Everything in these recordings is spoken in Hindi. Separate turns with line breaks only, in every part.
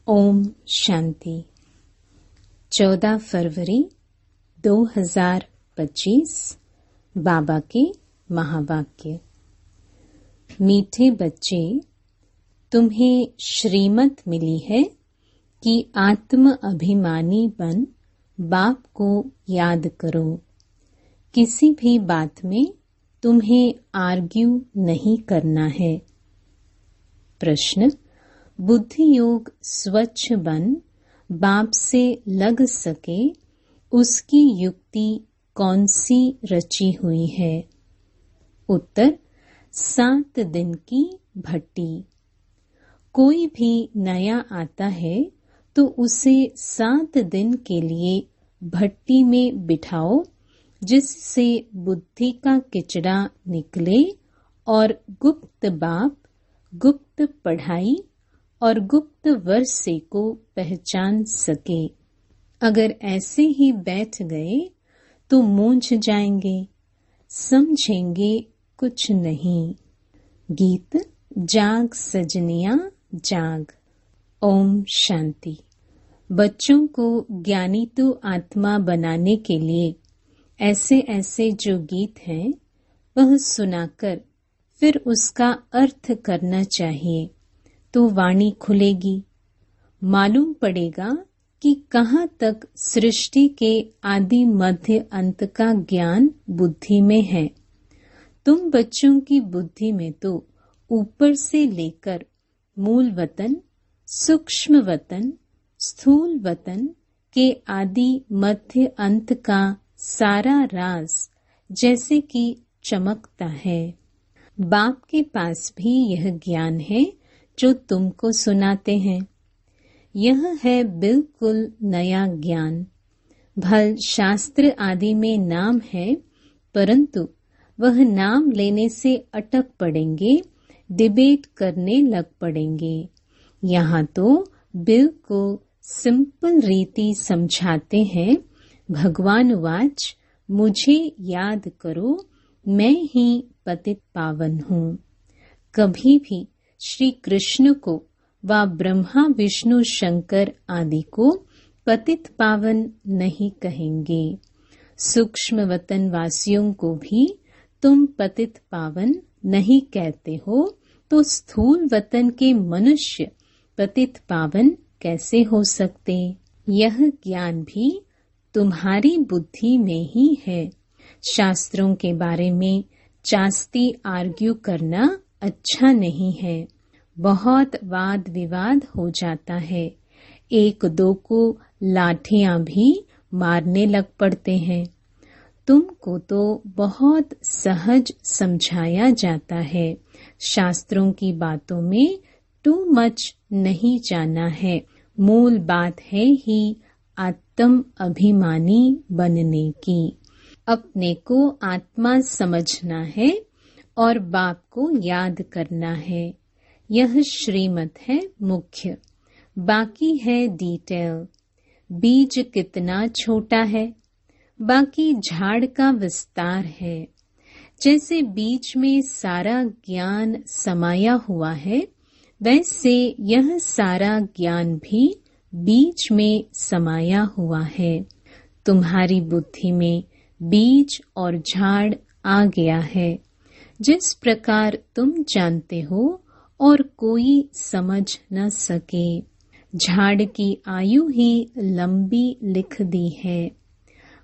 ओम शांति। 14 फरवरी 2025 बाबा के महावाक्य। मीठे बच्चे, तुम्हें श्रीमत मिली है कि आत्म अभिमानी बन बाप को याद करो। किसी भी बात में तुम्हें आर्ग्यू नहीं करना है। प्रश्न: बुद्धि योग स्वच्छ बन बाप से लग सके, उसकी युक्ति कौन सी रची हुई है? उत्तर: 7 दिन की भट्टी। कोई भी नया आता है तो उसे 7 दिन के लिए भट्टी में बिठाओ, जिससे बुद्धि का किचड़ा निकले और गुप्त बाप, गुप्त पढ़ाई और गुप्त वर्षे को पहचान सके। अगर ऐसे ही बैठ गए तो मूंझ जाएंगे, समझेंगे कुछ नहीं। गीत जाग सजनिया जाग। ओम शांति। बच्चों को ज्ञानी तो आत्मा बनाने के लिए ऐसे ऐसे जो गीत हैं वह सुनाकर फिर उसका अर्थ करना चाहिए, तो वाणी खुलेगी। मालूम पड़ेगा कि कहाँ तक सृष्टि के आदि मध्य अंत का ज्ञान बुद्धि में है। तुम बच्चों की बुद्धि में तो ऊपर से लेकर मूल वतन, सूक्ष्म वतन, स्थूल वतन के आदि मध्य अंत का सारा राज जैसे कि चमकता है। बाप के पास भी यह ज्ञान है जो तुमको सुनाते हैं। यह है बिल्कुल नया ज्ञान। भल शास्त्र आदि में नाम है, परंतु वह नाम लेने से अटक पड़ेंगे, डिबेट करने लग पड़ेंगे। यहाँ तो बिल्कुल सिंपल रीति समझाते हैं। भगवान वाच, मुझे याद करो, मैं ही पतित पावन हूँ। कभी भी श्री कृष्ण को व ब्रह्मा विष्णु शंकर आदि को पतित पावन नहीं कहेंगे। सूक्ष्म वतन वासियों को भी तुम पतित पावन नहीं कहते हो, तो स्थूल वतन के मनुष्य पतित पावन कैसे हो सकते? यह ज्ञान भी तुम्हारी बुद्धि में ही है। शास्त्रों के बारे में चास्ती आर्ग्यू करना अच्छा नहीं है। बहुत वाद विवाद हो जाता है। एक दो को लाठियां भी मारने लग पड़ते हैं। तुमको तो बहुत सहज समझाया जाता है। शास्त्रों की बातों में टू मच नहीं जाना है। मूल बात है ही आत्म अभिमानी बनने की। अपने को आत्मा समझना है और बाप को याद करना है। यह श्रीमत है मुख्य, बाकी है डिटेल। बीज कितना छोटा है, बाकी झाड़ का विस्तार है। जैसे बीज में सारा ज्ञान समाया हुआ है, वैसे यह सारा ज्ञान भी बीज में समाया हुआ है। तुम्हारी बुद्धि में बीज और झाड़ आ गया है। जिस प्रकार तुम जानते हो और कोई समझ न सके। झाड़ की आयु ही लंबी लिख दी है।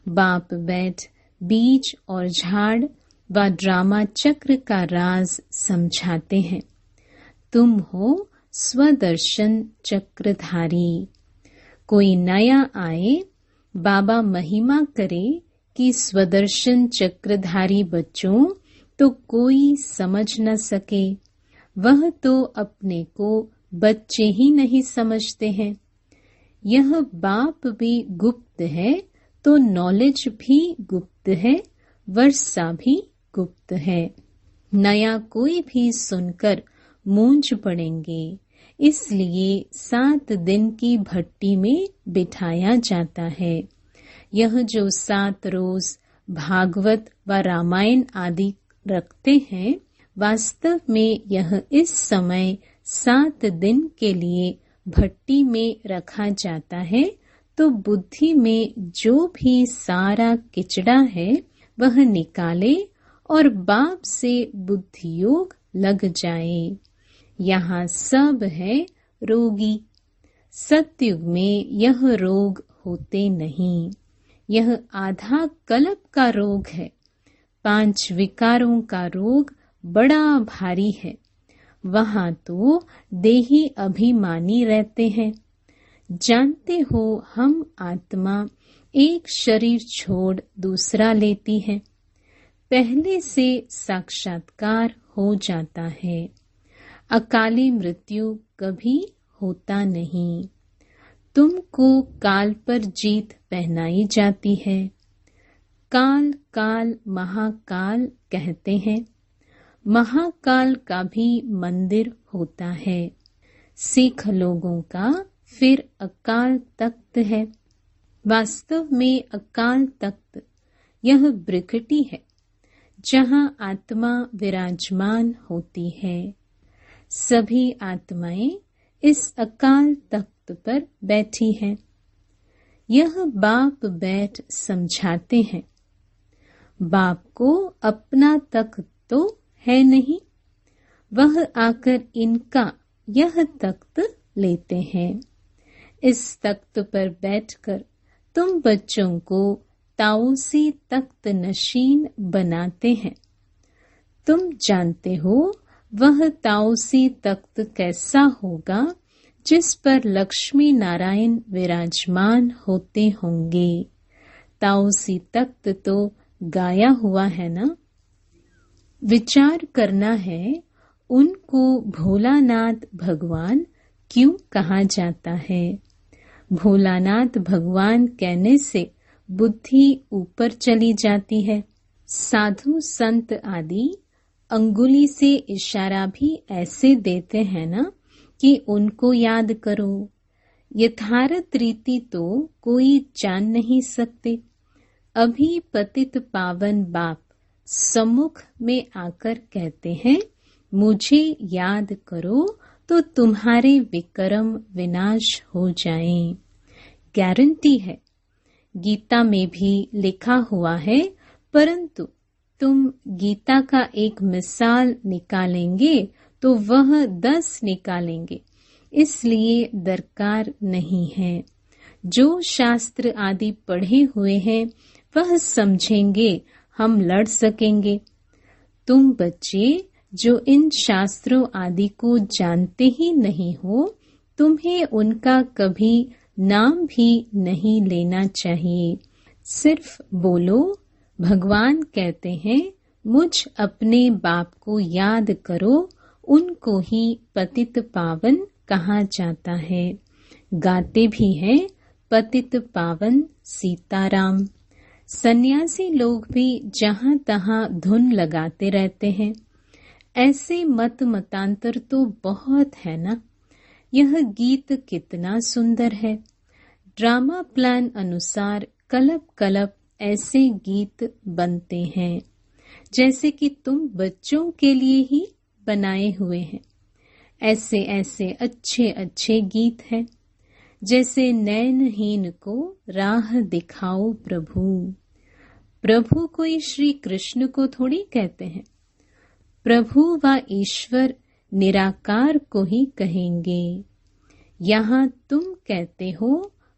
बाप बैठ बीज और झाड़ व ड्रामा चक्र का राज समझाते हैं। तुम हो स्वदर्शन चक्रधारी। कोई नया आए, बाबा महिमा करे कि स्वदर्शन चक्रधारी बच्चों, तो कोई समझ न सके। वह तो अपने को बच्चे ही नहीं समझते हैं। यह बाप भी गुप्त है तो नॉलेज भी गुप्त है, वर्षा भी गुप्त है। नया कोई भी सुनकर मूंझ पड़ेंगे, इसलिए 7 दिन की भट्टी में बिठाया जाता है। यह जो 7 रोज भागवत व रामायण आदि रखते हैं, वास्तव में यह इस समय 7 दिन के लिए भट्टी में रखा जाता है तो बुद्धि में जो भी सारा किचड़ा है वह निकाले और बाप से बुद्धि योग लग जाए। यहाँ सब है रोगी। सतयुग में यह रोग होते नहीं। यह आधा कल्प का रोग है। 5 विकारों का रोग बड़ा भारी है। वहाँ तो देही अभिमानी रहते हैं। जानते हो हम आत्मा एक शरीर छोड़ दूसरा लेती है। पहले से साक्षात्कार हो जाता है। अकाली मृत्यु कभी होता नहीं। तुमको काल पर जीत पहनाई जाती है। काल काल महाकाल कहते हैं। महाकाल का भी मंदिर होता है। सिख लोगों का फिर अकाल तख्त है। वास्तव में अकाल तख्त यह ब्रिकटी है जहाँ आत्मा विराजमान होती है। सभी आत्माएं इस अकाल तख्त पर बैठी हैं। यह बाप बैठ समझाते हैं। बाप को अपना तख्त तो है नहीं, वह आकर इनका यह तख्त लेते हैं। इस तख्त पर बैठकर तुम बच्चों को ताऊसी तख्त नशीन बनाते हैं। तुम जानते हो वह ताऊसी तख्त कैसा होगा जिस पर लक्ष्मी नारायण विराजमान होते होंगे। ताऊसी तख्त तो गाया हुआ है ना। विचार करना है उनको भोलानाथ भगवान क्यों कहा जाता है। भोलानाथ भगवान कहने से बुद्धि ऊपर चली जाती है। साधु संत आदि अंगुली से इशारा भी ऐसे देते हैं ना कि उनको याद करो। यथार्थ रीति तो कोई जान नहीं सकते। अभी पतित पावन बाप सम्मुख में आकर कहते हैं, मुझे याद करो तो तुम्हारे विक्रम विनाश हो जाएं। गारंटी है। गीता में भी लिखा हुआ है, परंतु तुम गीता का एक मिसाल निकालेंगे तो वह 10 निकालेंगे, इसलिए दरकार नहीं है। जो शास्त्र आदि पढ़े हुए हैं वह समझेंगे, हम लड़ सकेंगे। तुम बच्चे जो इन शास्त्रों आदि को जानते ही नहीं हो, तुम्हें उनका कभी नाम भी नहीं लेना चाहिए। सिर्फ बोलो, भगवान कहते हैं मुझ अपने बाप को याद करो, उनको ही पतित पावन कहा जाता है। गाते भी हैं पतित पावन सीताराम। सन्यासी लोग भी जहाँ तहाँ धुन लगाते रहते हैं। ऐसे मत मतांतर तो बहुत है ना। यह गीत कितना सुंदर है। ड्रामा प्लान अनुसार कलप कलप ऐसे गीत बनते हैं जैसे कि तुम बच्चों के लिए ही बनाए हुए हैं। ऐसे ऐसे अच्छे अच्छे गीत हैं जैसे नैनहीन को राह दिखाओ प्रभु। प्रभु कोई श्री कृष्ण को थोड़ी कहते हैं। प्रभु व ईश्वर निराकार को ही कहेंगे। यहाँ तुम कहते हो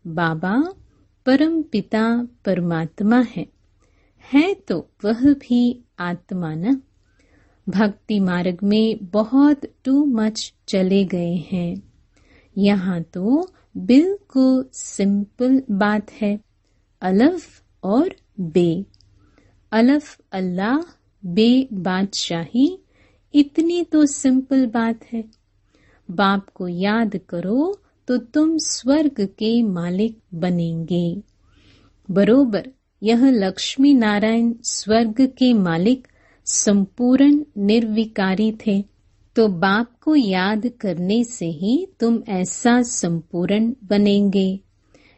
बाबा परम पिता परमात्मा है तो वह भी आत्मा न। भक्ति मार्ग में बहुत टू मच चले गए हैं। यहाँ तो बिल्कुल सिंपल बात है, अलफ और बे। अलफ अल्लाह, बे बादशाही, इतनी तो सिंपल बात है। बाप को याद करो तो तुम स्वर्ग के मालिक बनेंगे। बरोबर यह लक्ष्मी नारायण स्वर्ग के मालिक संपूर्ण निर्विकारी थे, तो बाप को याद करने से ही तुम ऐसा संपूर्ण बनेंगे।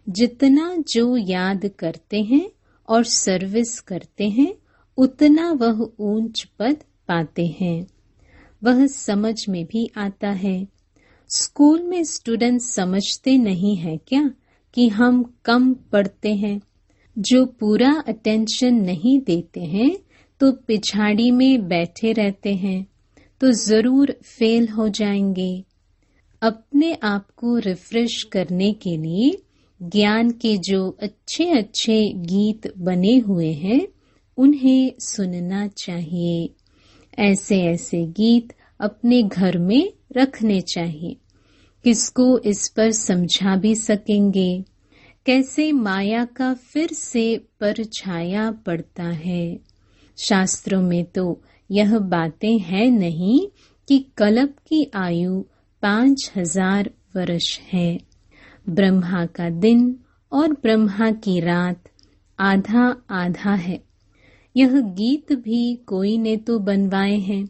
जितना जो याद करते हैं और सर्विस करते हैं उतना वह ऊंच पद पाते हैं। वह समझ में भी आता है। स्कूल में स्टूडेंट्स समझते नहीं है क्या कि हम कम पढ़ते हैं। जो पूरा अटेंशन नहीं देते हैं तो पिछाड़ी में बैठे रहते हैं तो जरूर फेल हो जाएंगे। अपने आप को रिफ्रेश करने के लिए ज्ञान के जो अच्छे अच्छे गीत बने हुए हैं उन्हें सुनना चाहिए। ऐसे ऐसे गीत अपने घर में रखने चाहिए। किसको इस पर समझा भी सकेंगे कैसे माया का फिर से परछाया पड़ता है। शास्त्रों में तो यह बातें हैं नहीं कि कल्प की आयु 5000 वर्ष है। ब्रह्मा का दिन और ब्रह्मा की रात आधा आधा है। यह गीत भी कोई ने तो बनवाए हैं।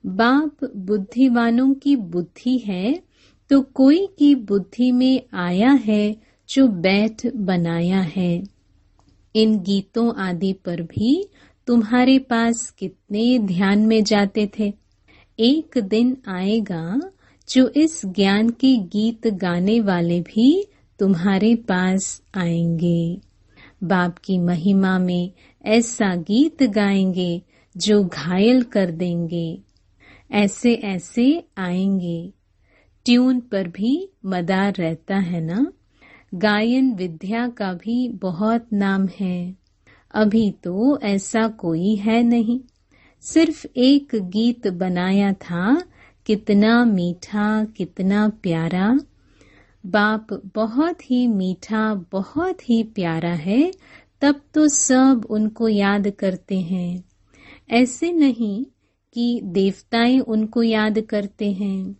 बाप बुद्धिवानों की बुद्धि है तो कोई की बुद्धि में आया है जो बैठ बनाया है। इन गीतों आदि पर भी तुम्हारे पास कितने ध्यान में जाते थे। एक दिन आएगा जो इस ज्ञान के गीत गाने वाले भी तुम्हारे पास आएंगे। बाप की महिमा में ऐसा गीत गाएंगे जो घायल कर देंगे। ऐसे ऐसे आएंगे। ट्यून पर भी मदार रहता है ना। गायन विद्या का भी बहुत नाम है। अभी तो ऐसा कोई है नहीं। सिर्फ एक गीत बनाया था, कितना मीठा कितना प्यारा। बाप बहुत ही मीठा बहुत ही प्यारा है, तब तो सब उनको याद करते हैं। ऐसे नहीं कि देवताएं उनको याद करते हैं।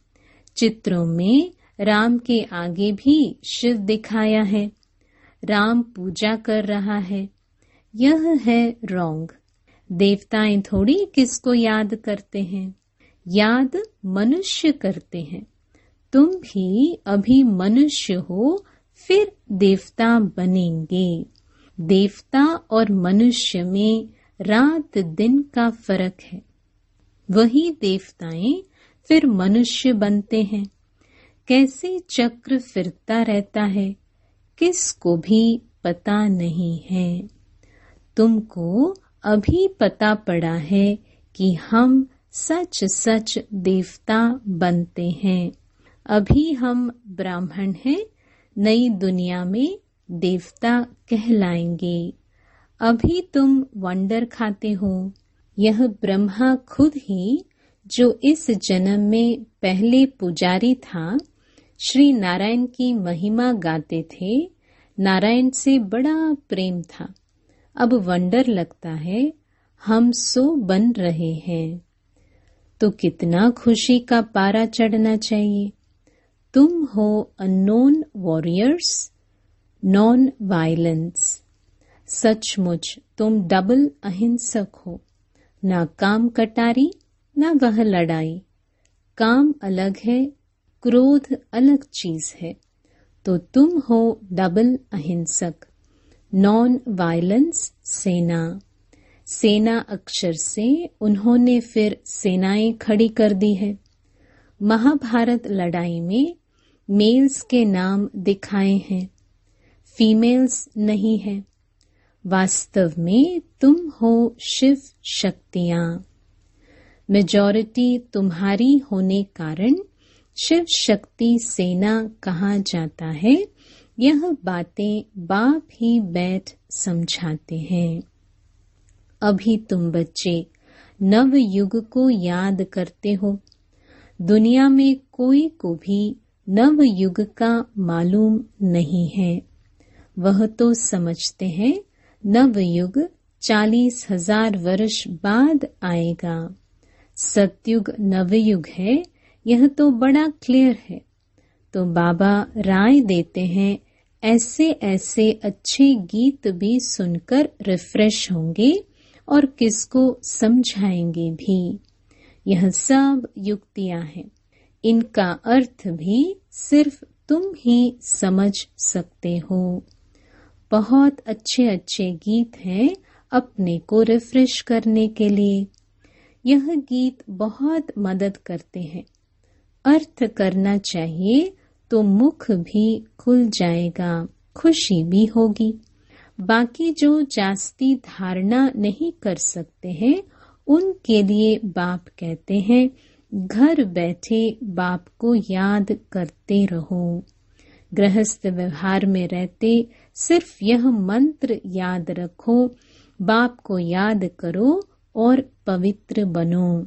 चित्रों में राम के आगे भी शिव दिखाया है। राम पूजा कर रहा है। यह है रॉन्ग। देवताएं थोड़ी किसको याद करते हैं। याद मनुष्य करते हैं। तुम भी अभी मनुष्य हो, फिर देवता बनेंगे। देवता और मनुष्य में रात दिन का फर्क है। वही देवताएं फिर मनुष्य बनते हैं। कैसे चक्र फिरता रहता है किसको भी पता नहीं है। तुमको अभी पता पड़ा है कि हम सच सच देवता बनते हैं। अभी हम ब्राह्मण हैं, नई दुनिया में देवता कहलाएंगे। अभी तुम वंडर खाते हो। यह ब्रह्मा खुद ही जो इस जन्म में पहले पुजारी था, श्री नारायण की महिमा गाते थे। नारायण से बड़ा प्रेम था। अब वंडर लगता है हम सो बन रहे हैं। तो कितना खुशी का पारा चढ़ना चाहिए। तुम हो अननोन वॉरियर्स, नॉन वायलेंस। सचमुच तुम डबल अहिंसक हो। ना काम कटारी ना वह लड़ाई। काम अलग है, क्रोध अलग चीज है। तो तुम हो डबल अहिंसक। नॉन वायलेंस सेना। सेना अक्षर से उन्होंने फिर सेनाएं खड़ी कर दी है। महाभारत लड़ाई में मेल्स के नाम दिखाए हैं, फीमेल्स नहीं है। वास्तव में तुम हो शिव शक्तियां। मेजॉरिटी तुम्हारी होने कारण शिव शक्ति सेना कहा जाता है। यह बातें बाप ही बैठ समझाते हैं। अभी तुम बच्चे नव युग को याद करते हो। दुनिया में कोई को भी नव युग का मालूम नहीं है। वह तो समझते हैं नव युग 40,000 वर्ष बाद आएगा। सतयुग नवयुग है, यह तो बड़ा क्लियर है। तो बाबा राय देते हैं ऐसे ऐसे अच्छे गीत भी सुनकर रिफ्रेश होंगे और किसको समझाएंगे भी। यह सब युक्तियां हैं। इनका अर्थ भी सिर्फ तुम ही समझ सकते हो। बहुत अच्छे अच्छे गीत हैं अपने को रिफ्रेश करने के लिए। यह गीत बहुत मदद करते हैं। अर्थ करना चाहिए तो मुख भी खुल जाएगा, खुशी भी होगी। बाकी जो जास्ती धारणा नहीं कर सकते हैं उनके लिए बाप कहते हैं घर बैठे बाप को याद करते रहो। गृहस्थ व्यवहार में रहते सिर्फ यह मंत्र याद रखो, बाप को याद करो और पवित्र बनो।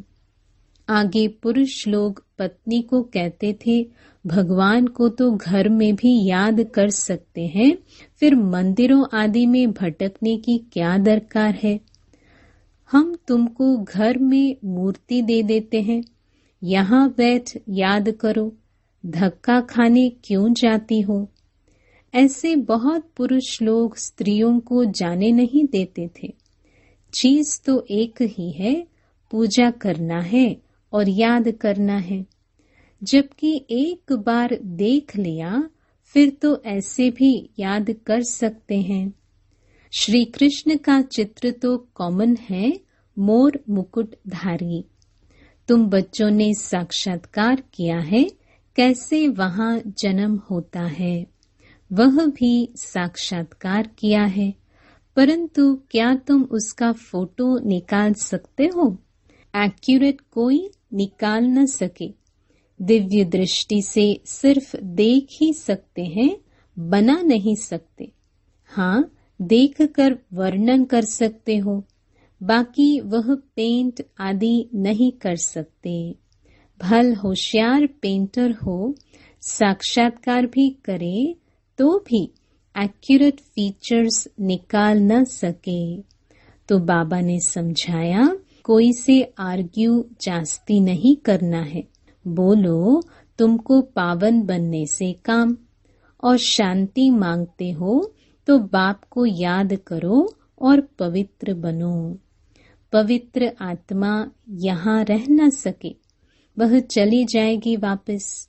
आगे पुरुष लोग पत्नी को कहते थे भगवान को तो घर में भी याद कर सकते हैं, फिर मंदिरों आदि में भटकने की क्या दरकार है। हम तुमको घर में मूर्ति दे देते हैं, यहाँ बैठ याद करो, धक्का खाने क्यों जाती हो। ऐसे बहुत पुरुष लोग स्त्रियों को जाने नहीं देते थे। चीज तो एक ही है, पूजा करना है और याद करना है। जबकि एक बार देख लिया फिर तो ऐसे भी याद कर सकते हैं। श्री कृष्ण का चित्र तो कॉमन है, मोर मुकुटधारी। तुम बच्चों ने साक्षात्कार किया है कैसे वहाँ जन्म होता है, वह भी साक्षात्कार किया है, परंतु क्या तुम उसका फोटो निकाल सकते हो? एक्यूरेट कोई निकाल न सके। दिव्य दृष्टि से सिर्फ देख ही सकते हैं, बना नहीं सकते। हाँ, देखकर वर्णन कर सकते हो, बाकी वह पेंट आदि नहीं कर सकते। भल होशियार पेंटर हो, साक्षात्कार भी करे तो भी एक्यूरेट फीचर्स निकाल न सके। तो बाबा ने समझाया कोई से आर्ग्यू जास्ती नहीं करना है, बोलो तुमको पावन बनने से काम, और शांति मांगते हो तो बाप को याद करो और पवित्र बनो। पवित्र आत्मा यहाँ रह न सके, वह चली जाएगी वापस।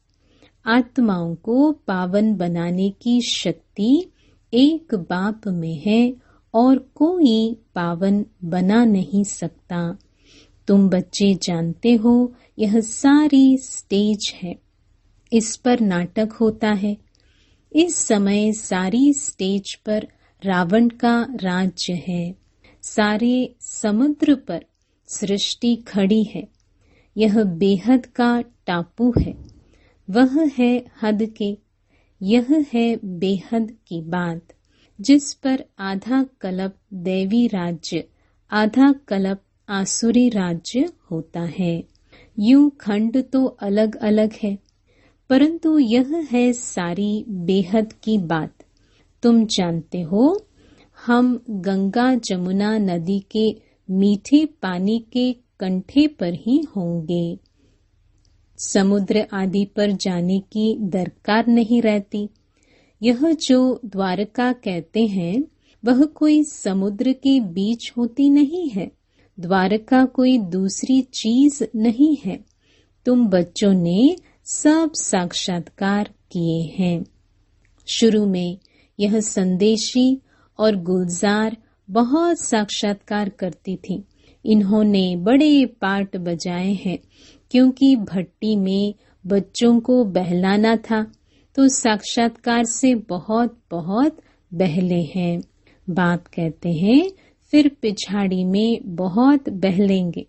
आत्माओं को पावन बनाने की शक्ति एक बाप में है और कोई पावन बना नहीं सकता। तुम बच्चे जानते हो यह सारी स्टेज है, इस पर नाटक होता है। इस समय सारी स्टेज पर रावण का राज्य है, सारे समुद्र पर सृष्टि खड़ी है। यह बेहद का टापू है, वह है हद के, यह है बेहद की बात, जिस पर आधा कल्प दैवी राज्य, आधा कल्प आसुरी राज्य होता है। यूं खंड तो अलग अलग है, परंतु यह है सारी बेहद की बात। तुम जानते हो हम गंगा जमुना नदी के मीठे पानी के कंठे पर ही होंगे। समुद्र आदि पर जाने की दरकार नहीं रहती। यह जो द्वारका कहते हैं वह कोई समुद्र के बीच होती नहीं है। द्वारका कोई दूसरी चीज नहीं है। तुम बच्चों ने सब साक्षात्कार किए हैं। शुरू में यह संदेशी और गुलजार बहुत साक्षात्कार करती थी। इन्होंने बड़े पार्ट बजाए हैं, क्योंकि भट्टी में बच्चों को बहलाना था तो साक्षात्कार से बहुत बहुत बहले हैं। बाप कहते हैं फिर पिछाड़ी में बहुत बहलेंगे,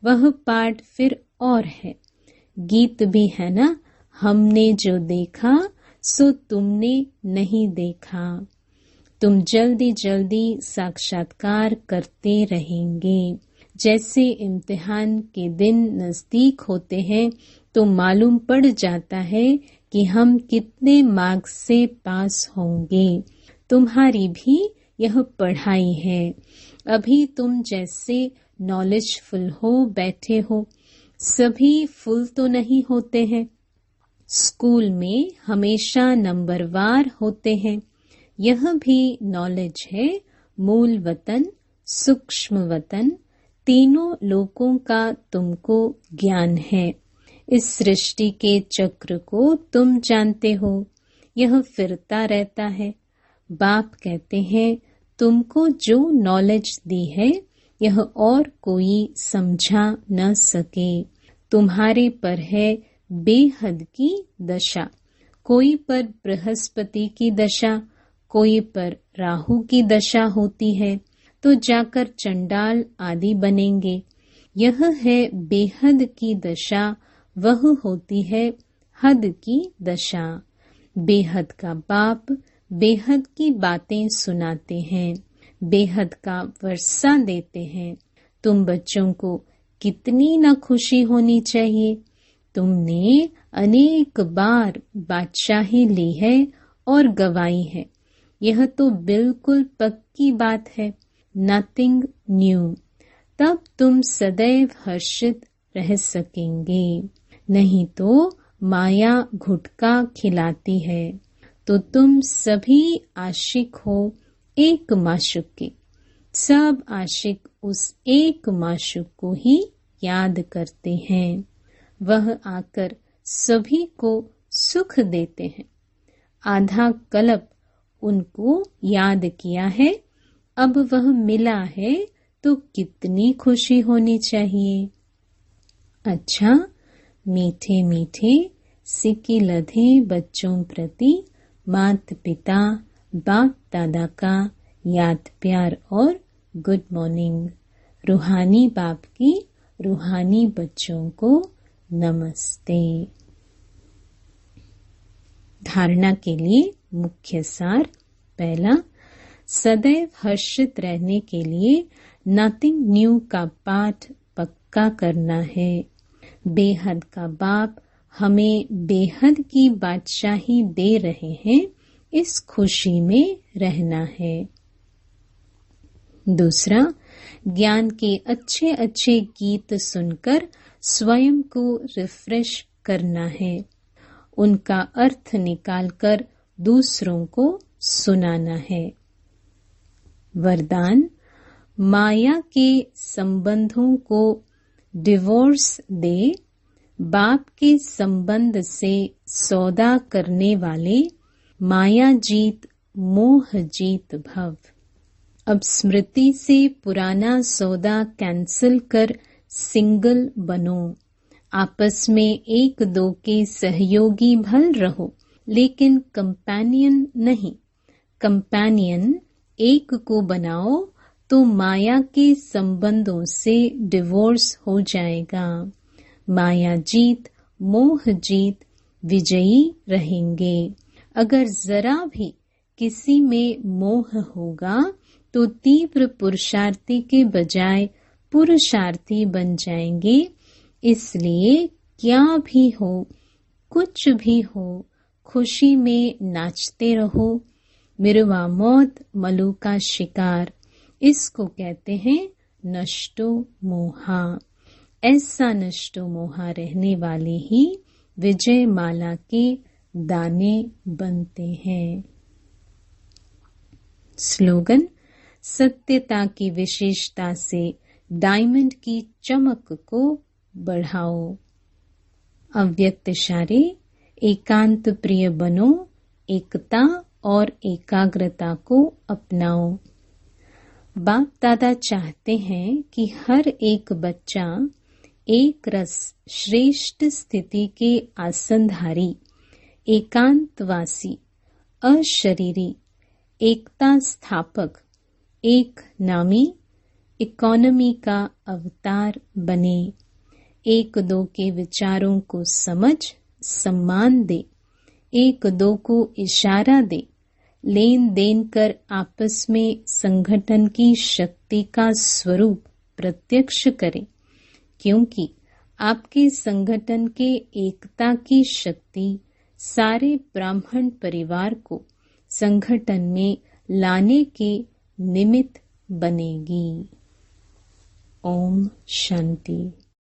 वह पार्ट फिर और है। गीत भी है ना, हमने जो देखा सो तुमने नहीं देखा। तुम जल्दी जल्दी साक्षात्कार करते रहेंगे। जैसे इम्तिहान के दिन नजदीक होते हैं तो मालूम पड़ जाता है कि हम कितने मार्क्स से पास होंगे। तुम्हारी भी यह पढ़ाई है। अभी तुम जैसे नॉलेजफुल हो बैठे हो, सभी फुल तो नहीं होते हैं। स्कूल में हमेशा नंबरवार होते हैं। यह भी नॉलेज है। मूल वतन, सूक्ष्म वतन, तीनों लोकों का तुमको ज्ञान है। इस सृष्टि के चक्र को तुम जानते हो, यह फिरता रहता है। बाप कहते हैं तुमको जो नॉलेज दी है यह और कोई समझा न सके। तुम्हारे पर है बेहद की दशा, कोई पर बृहस्पति की दशा, कोई पर राहु की दशा होती है तो जाकर चंडाल आदि बनेंगे। यह है बेहद की दशा, वह होती है हद की दशा। बेहद का बाप बेहद की बातें सुनाते हैं, बेहद का वर्षा देते हैं। तुम बच्चों को कितनी न खुशी होनी चाहिए। तुमने अनेक बार बादशाही ली है और गवाई है। यह तो बिल्कुल पक्की बात है, नथिंग न्यू। तब तुम सदैव हर्षित रह सकेंगे। नहीं तो माया घुटका खिलाती है। तो तुम सभी आशिक हो एक माशूक के। सब आशिक उस एक माशूक को ही याद करते हैं। वह आकर सभी को सुख देते हैं। आधा कल्प उनको याद किया है, अब वह मिला है तो कितनी खुशी होनी चाहिए। अच्छा, मीठे मीठे सिक्के लधे बच्चों प्रति माता पिता बाप दादा का याद प्यार और गुड मॉर्निंग। रूहानी बाप की रूहानी बच्चों को नमस्ते। धारणा के लिए मुख्य सार। पहला, सदैव हर्षित रहने के लिए नथिंग न्यू का पाठ पक्का करना है। बेहद का बाप हमें बेहद की बादशाही दे रहे हैं, इस खुशी में रहना है। दूसरा, ज्ञान के अच्छे अच्छे गीत सुनकर स्वयं को रिफ्रेश करना है। उनका अर्थ निकालकर दूसरों को सुनाना है। वरदान, माया के संबंधों को डिवोर्स दे। बाप के संबंध से सौदा करने वाले माया जीत मोह जीत भव। अब स्मृति से पुराना सौदा कैंसिल कर सिंगल बनो। आपस में एक दो के सहयोगी भल रहो, लेकिन कंपेनियन नहीं। कंपेनियन एक को बनाओ तो माया के संबंधों से डिवोर्स हो जाएगा। माया जीत मोह जीत विजयी रहेंगे। अगर जरा भी किसी में मोह होगा तो तीव्र पुरुषार्थी के बजाय पुरुषार्थी बन जाएंगे। इसलिए क्या भी हो, कुछ भी हो, खुशी में नाचते रहो। मिरवा मौत मलू का शिकार, इसको कहते हैं नष्टो मोहा। ऐसा नष्टो मोहा रहने वाले ही विजय माला के दाने बनते हैं। स्लोगन, सत्यता की विशेषता से डायमंड की चमक को बढ़ाओ। अव्यक्त इशारे, एकांत प्रिय बनो, एकता और एकाग्रता को अपनाओ। बाप दादा चाहते हैं कि हर एक बच्चा एक रस श्रेष्ठ स्थिति के आसनधारी, एकांतवासी, अशरीरी, एकता स्थापक, एक नामी, इकोनॉमी का अवतार बने। एक दो के विचारों को समझ सम्मान दे, एक दो को इशारा दे, लेन देन कर आपस में संगठन की शक्ति का स्वरूप प्रत्यक्ष करें, क्योंकि आपके संगठन के एकता की शक्ति सारे ब्राह्मण परिवार को संगठन में लाने के निमित्त बनेगी। ओम शांति।